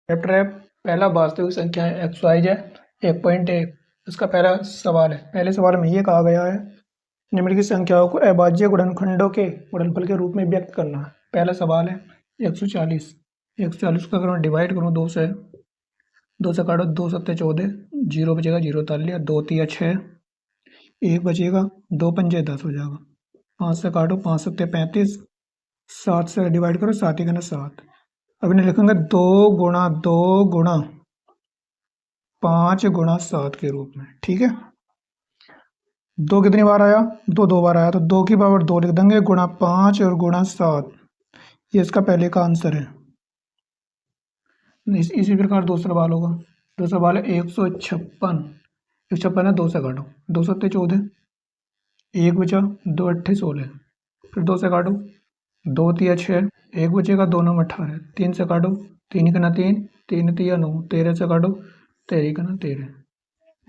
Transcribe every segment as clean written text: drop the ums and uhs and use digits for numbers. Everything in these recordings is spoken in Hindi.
चैप्टर है पहला वास्तविक संख्या है एक्स वाई जेड 1.1। इसका पहला सवाल है। पहले सवाल में ये कहा गया है निम्नलिखित संख्याओं को अभाज्य गुणनखंडों के गुणनफल के रूप में व्यक्त करना। पहला सवाल है 140। 140 को अगर मैं डिवाइड करूँ 2 से काटो 2 सत्ते 14, 0 बचेगा 0 ताल लिया, 2 तिया 6, 1 बचेगा, 2 पंजे 10 हो जाएगा। 5 से काटो 5 सत्ते 35, 7 से डिवाइड करो 7 1 7। अब इन्हें लिखेंगे 2 गुणा 2 गुणा 5 गुणा 7 के रूप में। ठीक है, 2 कितनी बार आया? 2 बार आया, तो 2 की पावर 2 लिख देंगे गुणा 5 और गुणा 7। ये इसका पहले का आंसर है। इसी प्रकार दूसरा सवाल होगा। दूसरा सवाल है 156। 156 है, 2 से काटो 2 सत्ते 14, 1 बचा, 2 अट्ठे 16, फिर 2 से काटो 2 तिया 6, 1 बचेगा, 2 9 18, 3 से काटो 3 का 3, 3 तिया 9, 13 से काटो 13 का 13।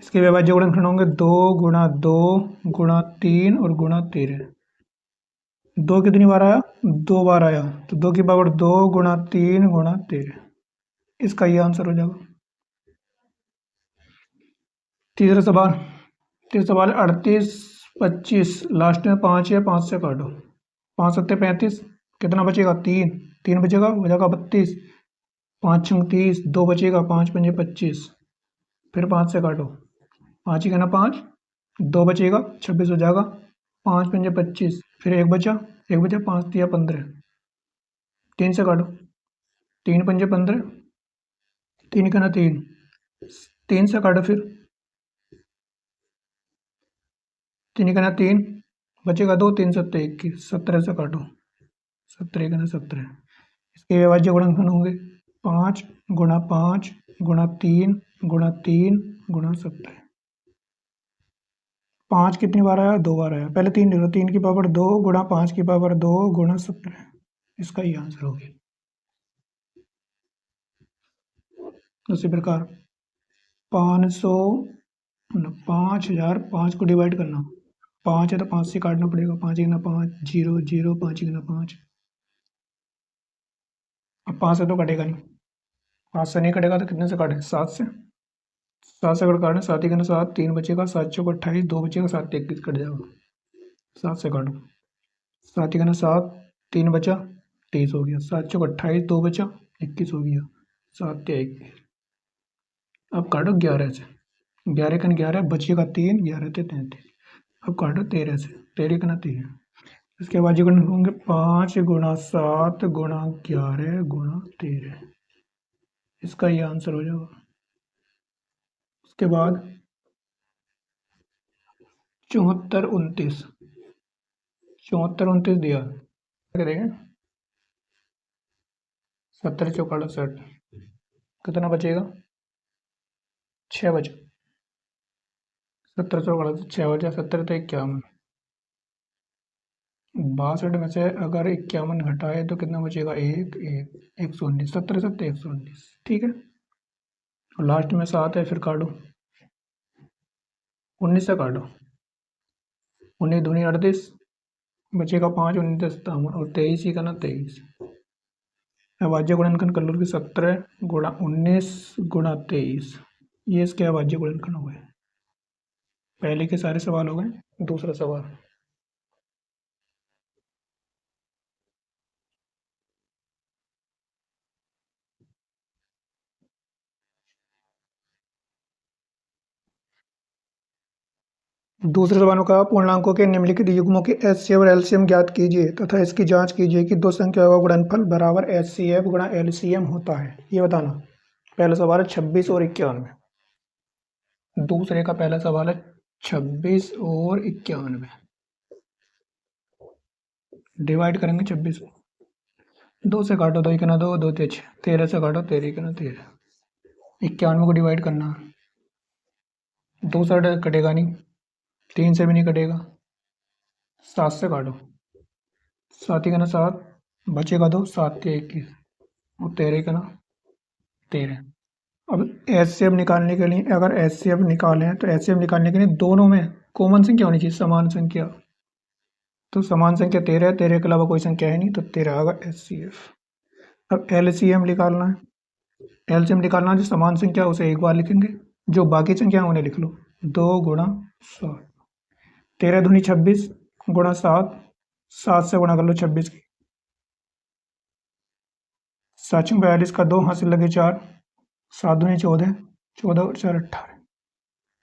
इसके अविभाज्य गुणनखंड होंगे 2 गुणा 2 गुणा 3 और गुणा 13। 2 कितनी बार आया? 2 बार आया, तो 2 की पावर 2 गुणा 3 गुणा 13। इसका ये आंसर हो जाएगा। तीसरा सवाल 38 25, लास्ट में 5 है, 5 से काटो 5 सत्ते 35, कितना बचेगा? 3 बचेगा, हो जाएगा 32, 5 छंग 30, 2 बचेगा, 5 पंजे 25, फिर 5 से काटो 5 ही कहना 5, 2 बचेगा 26 हो जाएगा, 5 पंजे 25, फिर 1 बचा, 5 तिया 15, 3 से काटो 3 पंजे 15, 3 कहना 3 से काटो, फिर 3 कहना 3 बचेगा 2, 3 सत्ते 21, 17 से काटो 17 कहना 17। इसके अविभाज्य गुणनखंड होंगे 5 गुणा 5 गुणा 3 गुणा 3 गुणा 17। 5 कितनी बार आया? 2 बार आया। पहले 3 लिखो, 3 की पावर 2 गुणा 5 की पावर 2 गुणा 17। इसका ये आंसर हो गया। उसी प्रकार 500 5000, 5 को डिवाइड करना, 5 है तो 5 से काटना पड़ेगा, 5 गिना 5 0 0, 5 गिना 5। अब 5 से तो कटेगा नहीं, 5 से नहीं कटेगा तो कितने से काटे? 7 से। 7 से अगर काटें 7 ही कहना 7, 3 बचेगा, 7 चौक 28, 2 बचेगा, 7 21 कट जाएगा। 7 से काटो 7 ही कहना 7, 3 बचा 30 हो गया, 7 चौक 28, 2 बचा 21 हो गया, 7 या 21। अब काटो 11 से, 11 कन 11 बचेगा 3, 11 थे 33। अब काटो 13 से, 13 कना 3। इसके बाद जो होंगे 5 गुणा 7 गुणा 11 गुणा 13। इसका ये आंसर हो जाएगा। उसके बाद 74 29, 74 29 दिया, क्या करेंगे? 70 चौक 68, कितना बचेगा? 6 बचा, 70 चौक 68, 6 बचा, 70 तो 51, 62 में से अगर 51 घटाए तो कितना बचेगा? 119, 70 70 119। ठीक है, और लास्ट में 7 है, फिर काटो 19 से काटो, 19 दूनी 38, बचेगा 5, 19 57 और 23 ही का ना 23। अभाज्य गुणनखंड कर लो कि 17 गुणा 19 गुणा 23। ये इसके अभाज्य गुणनखंड हो गए। पहले के सारे सवाल हो गए। दूसरा सवाल दूसरे सवाल में कहा पूर्णांकों के निम्नलिखित युग्मों के एचसीएफ और एलसीएम ज्ञात कीजिए तथा इसकी जांच कीजिए कि दो संख्याओं का गुणनफल बराबर एचसीएफ गुणा एलसीएम होता है। ये बताना। पहला सवाल है 26 और 91। दूसरे का पहला सवाल है 26 और 91। डिवाइड करेंगे 26 को, 2 से काटो 2 इकना 2, 2 6, 13 से काटो 13 इकना 13। 91 को डिवाइड करना, 2 से कटेगा नहीं, 3 से भी नहीं कटेगा, 7 से काटो, 7 ही कहना 7, बचेगा 2, 7 के 21 और 13 कहना 13। अब एचसीएफ निकालने के लिए, अगर एचसीएफ निकालें तो एचसीएफ निकालने के लिए दोनों में कॉमन संख्या होनी चाहिए, समान संख्या। तो समान संख्या 13 है, 13 के अलावा कोई संख्या है नहीं, तो 13 आएगा एचसीएफ। अब एलसीएम निकालना है, एलसीएम निकालना, जो समान संख्या है उसे एक बार लिखेंगे, जो बाकी संख्या है उन्हें लिख लो। 2 × 7, 13 दूनी 26 गुणा 7, 7 से गुणा कर लो 26 की, 7×42 का 2 हाथ से लगे 4, 7 दूनी 14, 14 और 4 18,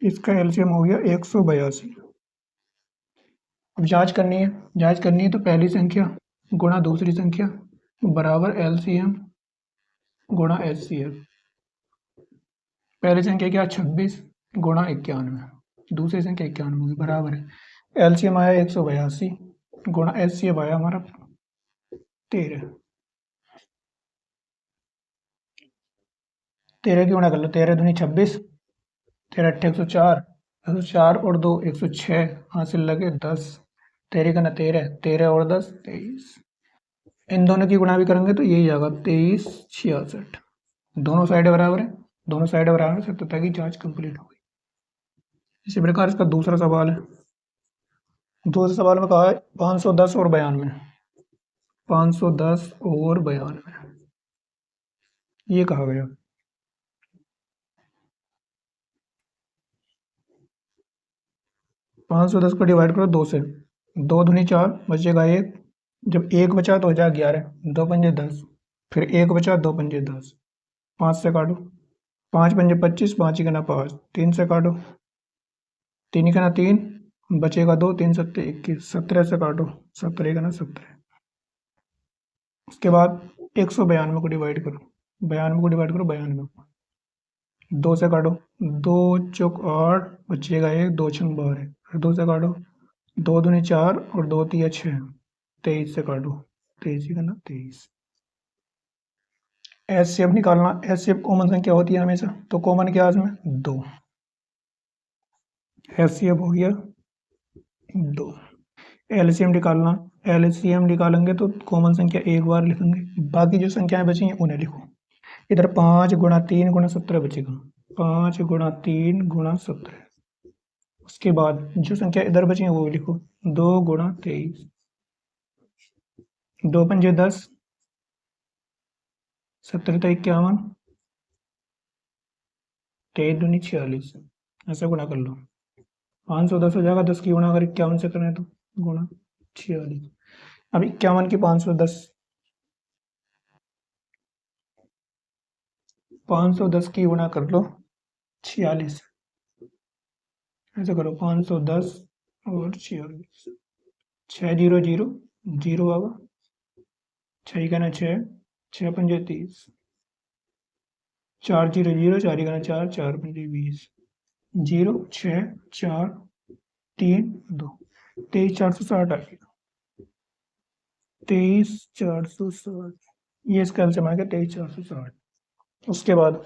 इसका एलसीएम हो गया 182। अब जांच करनी है तो पहली संख्या गुणा दूसरी संख्या बराबर एलसीएम गुणा एचसीएफ। पहली संख्या क्या, 26 गुणा 91, दूसरी संख्या 91 बराबर है एलसीएम आया 182 गुणा एचसीएफ आया हमारा 13। 13 की गुणा कर लो, 13 दूनी 26, 13 8 104, 104 और 2 106, हासिल लगे 10, 13 का ना 13, 13 और 10 23। इन दोनों की गुणा भी करेंगे तो यही आएगा 23 66। दोनों साइड बराबर है, दोनों साइड बराबर है, सत्यता की जांच कंप्लीट हो गई। इसी प्रकार इसका दूसरा सवाल है। दूसरे सवाल में कहा है 510 और 92, 510 और 92 ये कहा गया। 510 को डिवाइड करो 2 से, 2 दूनी 4 बचेगा 1, जब 1 बचा तो हो जाएगा 11, 2 पंजे 10, फिर 1 बचा 2 पंजे 10, 5 से काटो, 5 पंजे 25, 5 का ना 5, 3 से काटो, 3 का ना 3, बचेगा 2, 3 सत्ते 21, 17 से काटो, 17 का ना 17। उसके बाद 192 को डिवाइड करो, 92 को डिवाइड करो 92 को, 2 से काटो, 2 × 8 बचेगा 1, 2 × 12, फिर 2 से काटो, 2 दूनी 4 और 2 × 3 = 6, 23 से काटो, 23 का ना 23। एचसीएफ निकालना, एचसीएफ कॉमन संख्या होती है हमेशा, तो कॉमन क्या है इसमें 2, एचसीएफ हो गया 2। एलसीएम निकालना, एलसीएम निकालेंगे तो कॉमन संख्या एक बार लिखेंगे, बाकी जो संख्याएं बची हैं उन्हें लिखो। इधर 5 × 3 × 17 बचेगा, 5 × 3 × 17। उसके बाद जो संख्या इधर बची है वो भी लिखो, 2 × 23, 2 पंजे 10, 17 × 51, 23 दूनी 46, ऐसा गुणा कर लो, 510 हो जाएगा, 10 की गुणा अगर 51 से करें तो गुणा 46। अब 51 की 510 की गुणा कर लो 46, ऐसे करो 510 और 46, 6 0 0 0 आगा, 6 का ना 6, 6 पंजे 30, 4 0 0, 4 का ना 4, 4 पंजे 20, 0 6 4 3 2, 23 460 आ गया, 23 460, ये इसका एलसीएम आ गया 23 460। उसके बाद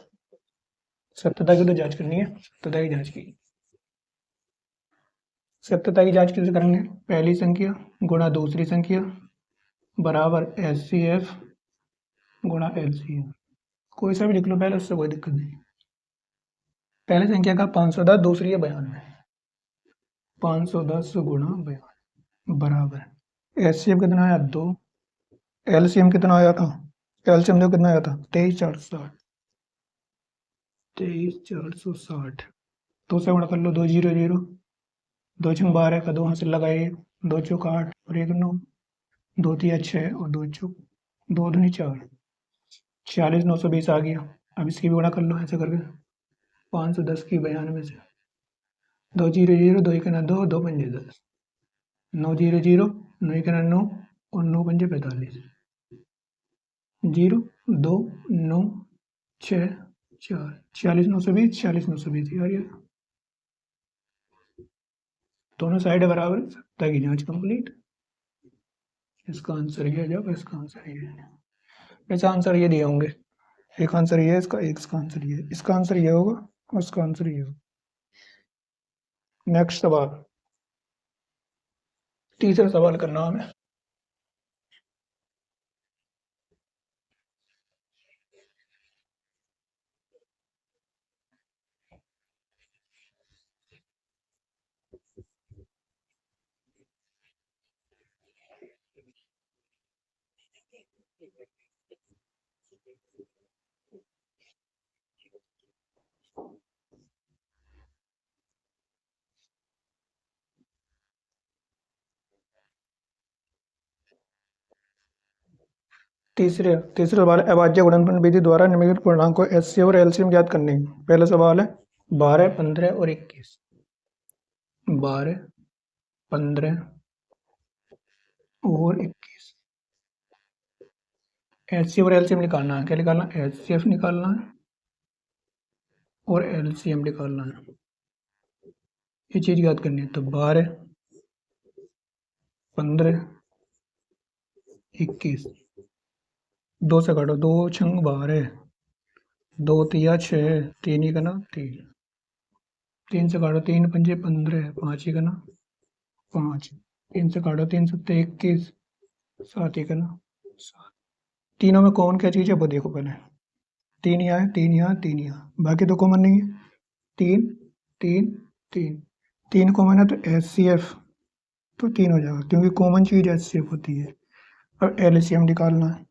सत्यता की तो जांच करनी है, सत्यता की जांच की, सत्यता की जांच कैसे करेंगे, पहली संख्या गुणा दूसरी संख्या बराबर एचसीएफ गुणा एलसीएम, कोई सा भी लिख लो पहले, उससे कोई दिक्कत नहीं। पहली संख्या का 510, दूसरी है 92, 510 गुणा 92 बराबर एचसीएफ कितना आया 2, एलसीएम कितना आया था, एलसीएम देखो कितना आया था 23 460, 23 460, 2 से गुणा कर लो, 2 0 0, 2 × 12 का 2 हाथ से लगाए, 2 × 8 और 1 9, 2 3 6 और 2 दूनी 4, 46 920 आ गया। अब इसकी भी गुणा कर लो ऐसे करके, 510 की 92 से, 2 0 0, 2 का ना 2, 2 पंजे 10, 9 0 0, 9 का ना 9 और 9 पंजे 45, 0 2 9 6 4, 46 920, 46 920 आ गया। दोनों साइड बराबर है, सत्ता की जांच कंप्लीट। इसका आंसर ये आ जाएगा, इसका आंसर ये है। वैसे आंसर ये दिए होंगे, एक आंसर ये है इसका, एक इसका आंसर ये है, इसका आंसर ये होगा और इसका आंसर ये होगा। नेक्स्ट सवाल, तीसरा सवाल का नाम है तीसरे तीसरे सवाल है, अभाज्य गुणनफल विधि द्वारा निम्नलिखित पूर्णांकों एचसीएफ और एलसीएम ज्ञात करने हैं। पहला सवाल है 12, 15 और 21। 12, 15 और 21। एचसीएफ और एलसीएम निकालना है। क्या निकालना है? एचसीएफ निकालना है और एलसीएम निकालना है। ये चीज याद करनी है। तो 12, 15, 21। दो से काटो, 2 छंग 12, 2 तिया 6, 3 ही करना 3। 3 से काटो, 3 पंजे 15, 5 ही करना 5। 3 से काटो, 3 सत्ते 21, 7 ही करना 7। तीनों में कौन क्या चीज है वो देखो पहले। 3 यहाँ है, 3 यहाँ, 3 यहाँ, बाकी तो कॉमन नहीं है। 3, 3, 3। 3 कॉमन है तो एच सी एफ तो 3 हो जाएगा, क्योंकि कॉमन चीज एच सी एफ होती है। अब एलसीएम निकालना है।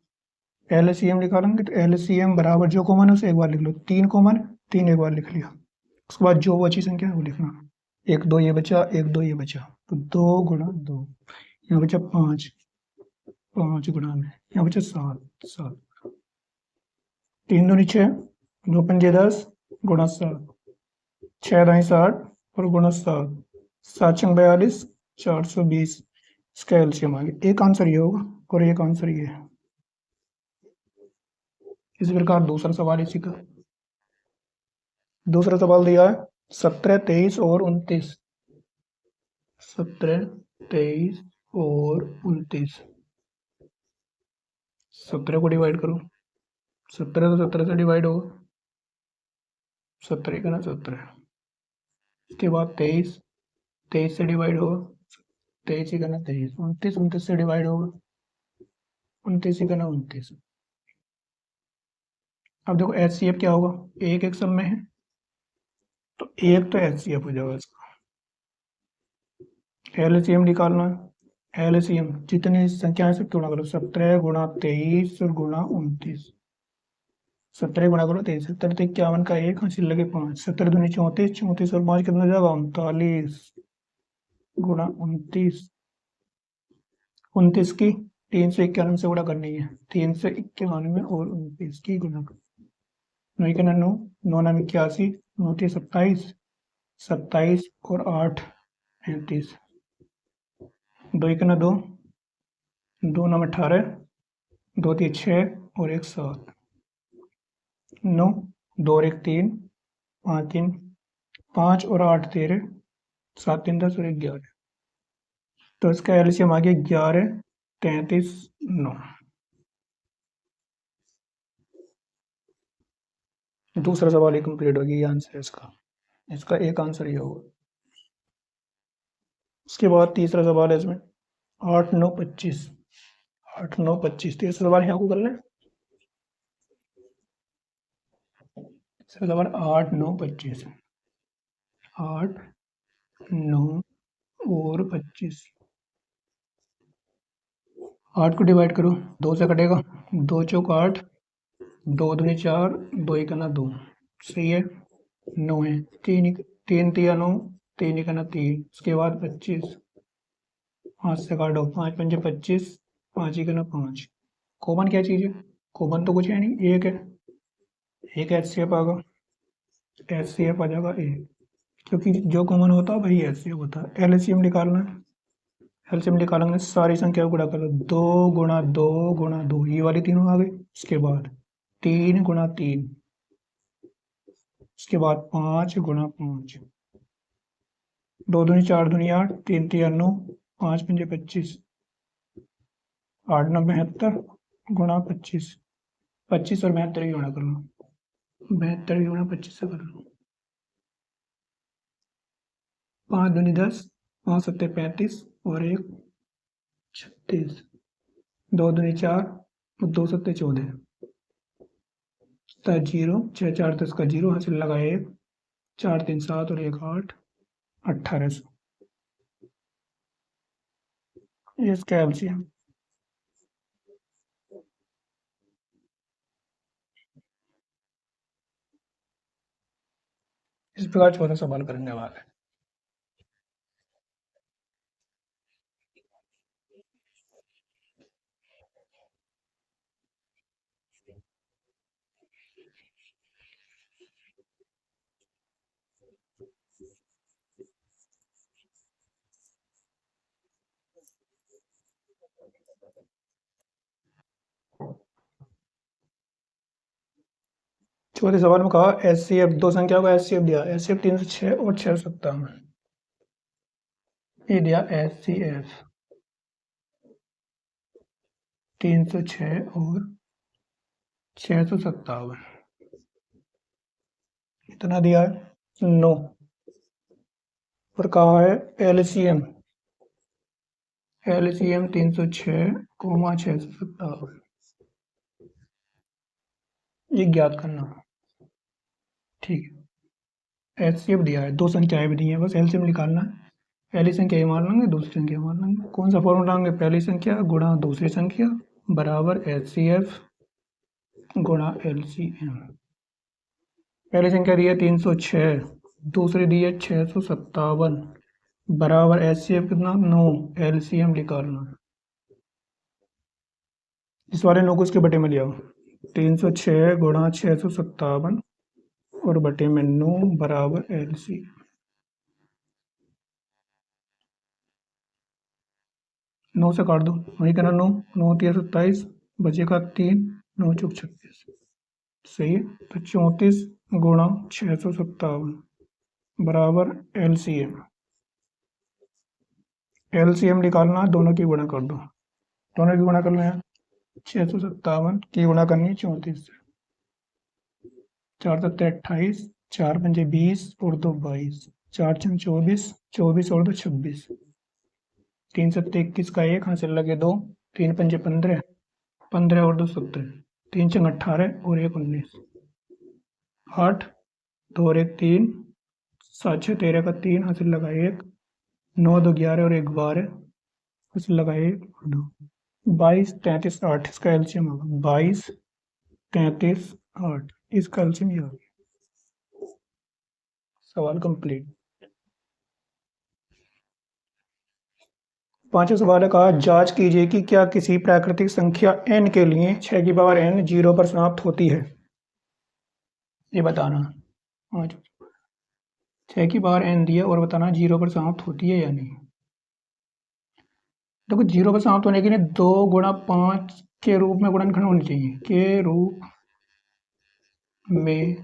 एलसीएम निकालेंगे तो एलसीएम बराबर जो कॉमन है उसे एक बार लिख लो। 3 कॉमन, 3 एक बार लिख लिया। उसके बाद जो बची संख्या है वो लिखना। 1 2 ये बचा, 1 2 ये बचा, तो 2 गुणा 2। यहाँ बचा 5, 5 गुणा में यहाँ बचा 7, 7। 3 दूनी 6, 2 पंजे 10 गुणा 7, 6 दाई 60 और गुणा 7, 7 छंग 42, 420। इसका एलसीएम आ गया। एक आंसर ये होगा और एक आंसर ये है। इसी प्रकार दूसरा सवाल इसी का। दूसरा सवाल दिया है 17, 23 और 29। 17, 23 और 29। 17 को डिवाइड करो। 17 तो 17 से डिवाइड होगा। 17 का ना 17। इसके बाद 23, 23 से डिवाइड होगा। 23 ही का ना 23। 29, 29 से डिवाइड होगा। 29 ही का ना 29। अब देखो एच सी एफ क्या होगा, एक एक सब में है तो एक तो एच सी एफ हो जाएगा इसका। एलसीएम निकालना है। एलसीएम जितनी संख्याएं सब गुणा करो। 17 गुणा 23 और गुणा 29। 17 गुणा करो 23, 17 तो 51 का 1, हासिल लगे 5। 17 दूनी 34, 34 और 5 कितना हो जाएगा 39 गुणा 29। 29 की 391 से गुणा करनी है। 391 और 29 की गुणा करो। 9 के 9, 9 नाम 81, 9 थी 27, 27 और 8 35। 2 के 2, 2 नाम 18, 2 थी 6 और 1 7। 9, 2 और 1 3, 5 3, 5 और 8 13, 7 3 10 और 1 11। तो इसका एलसीएम आ गया 11, 33, 9। दूसरा सवाल ही कंप्लीट हो गया। ये आंसर है इसका। इसका एक आंसर ये होगा। उसके बाद तीसरा सवाल है इसमें 8 9 25। 8 9 25। तीसरा सवाल यहाँ को कर लें। तीसरा सवाल 8 9 25। 8 9 और 25। 8 को डिवाइड करो, 2 से कटेगा, 2 चौक 8, 2 दूनी 4, 2 एक ना 2। सही है। 9 है, 3 3 तिया 9, 3 एक ना 3। उसके बाद 25, 5 से काटो, 5 पंजे 25, 5 एक ना 5। कॉमन क्या चीज़ है? कॉमन तो कुछ है नहीं, एक है। एक एच सी एफ आएगा, एच सी एफ आ जाएगा एक, क्योंकि जो कॉमन होता है वही एच सी एफ होता है। एलसीएम निकालना है। एलसीएम निकालेंगे सारी संख्या को गुणा करो। 2 गुणा 2 गुणा 2, ये वाली तीनों आ गई। उसके बाद 3 गुणा 3। उसके बाद 5 गुणा 5। 2 दूनी 4 दूनी 8, 3 तिया 9, 5 पंजे 25, 8 9 72 गुणा 25। 25 और 72 की गुणा कर लो। 72 की गुणा 25 से कर लो। 5 दूनी 10, 5 सत्ते 35 और 1 36। 2 दूनी 4 और 2 सत्ते 14। 0, 6 4 10 का 0, हासिल लगा 1, 4 3 7 और 1 8, 1800। ये इसका एलसीएम। इस प्रकार चौथा सवाल करेंगे हमारे। चौथे सवाल में कहा HCF दो संख्याओं का HCF दिया, HCF 306 और 657, ये दिया HCF 306 और 657, इतना दिया है 9, और कहा है LCM 306, 657, ये ज्ञात करना। ठीक है, HCF दिया है, दो संख्याएं भी दी हैं, बस LCM निकालना है। पहली संख्या ये मान लेंगे, दूसरी संख्या मान लेंगे। कौन सा फॉर्मूला डालेंगे? पहली संख्या गुणा दूसरी संख्या बराबर HCF गुणा LCM। पहली संख्या दी है 306, दूसरी दी है 657, बराबर HCF कितना 9, LCM निकालना। इस वाले 9 को इसके बटे में लिया, 306 गुणा 657 और बटे में 9 बराबर LCM। 9 से काट दो, वही करना, 9 9 3 27, बचेगा 3, 9 चौक 36, सही है। तो 34 गुणा 657 बराबर LCM। LCM निकालना, दोनों की गुणा कर दो, दोनों की गुणा करना है, 657 की गुणा करनी है 34 से, 4 7 28, 4 5 20 और 2 22, 4 6 24, 24 और 2 26, 3 7 21 का 1 हासिल लगे 2, 3 5 15, 15 और 2 17, 3 6 18 और 1 19, 8 2 और 1 3, 7 6 13 का 3 हासिल लगा 1, 9 2 11 और 1 12 हासिल लगा 1 और 2, 22 33 8, इसका एलसीएम होगा 22 33 8, इसका एलसीएम ये होगा। सवाल कंप्लीट। पांचवा सवाल है, कहा जांच कीजिए कि क्या किसी प्राकृतिक संख्या n के लिए 6 की पावर n 0 पर समाप्त होती है, ये बताना। आज 6 की पावर n दिया और बताना 0 पर समाप्त होती है या नहीं। देखो 0 पर समाप्त होने के लिए 2 गुणा 5 के रूप में गुणनखंड होने चाहिए, के रूप में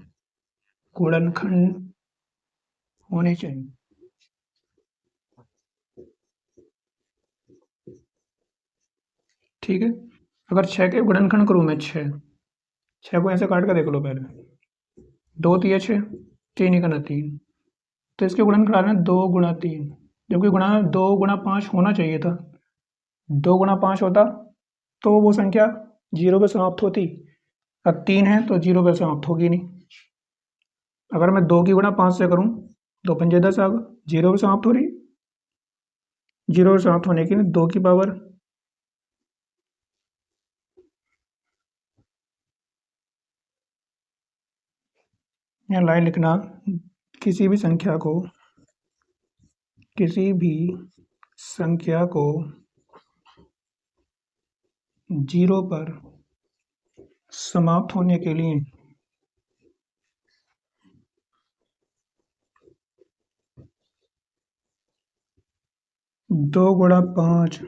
गुणनखंड होने चाहिए। ठीक है, अगर 6 के गुणनखंड करूँ मैं 6 को ऐसे काट कर देख लो, पहले 2 3 6, 3 ही करना 3, तो इसके गुणनखंड आ रहे हैं 2 गुणा 3, जबकि गुणा 2 गुणा 5 होना चाहिए था। 2 गुणा 5 होता तो वो संख्या 0 पे समाप्त होती, अब 3 है तो 0 पे समाप्त होगी नहीं। अगर मैं 2 की गुणा 5 से करूँ, 2 पंजे 10 आ गया, 0 पे समाप्त हो रही, 0 पे समाप्त होने के लिए 2 की पावर यहाँ लाइन लिखना, किसी भी संख्या को 0 पर समाप्त होने के लिए 2 गुणा 5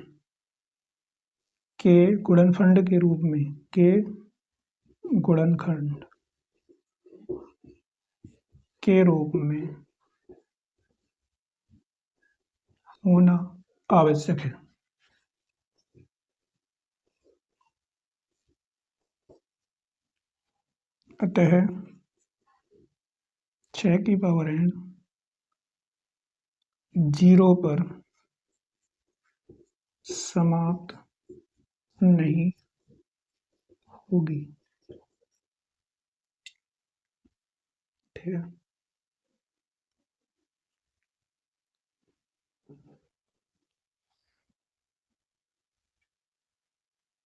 के गुणनखंड के रूप में, के गुणनखंड के रूप में होना आवश्यक है। अतः 6 की पावर n 0 पर समाप्त नहीं होगी। ठीक है।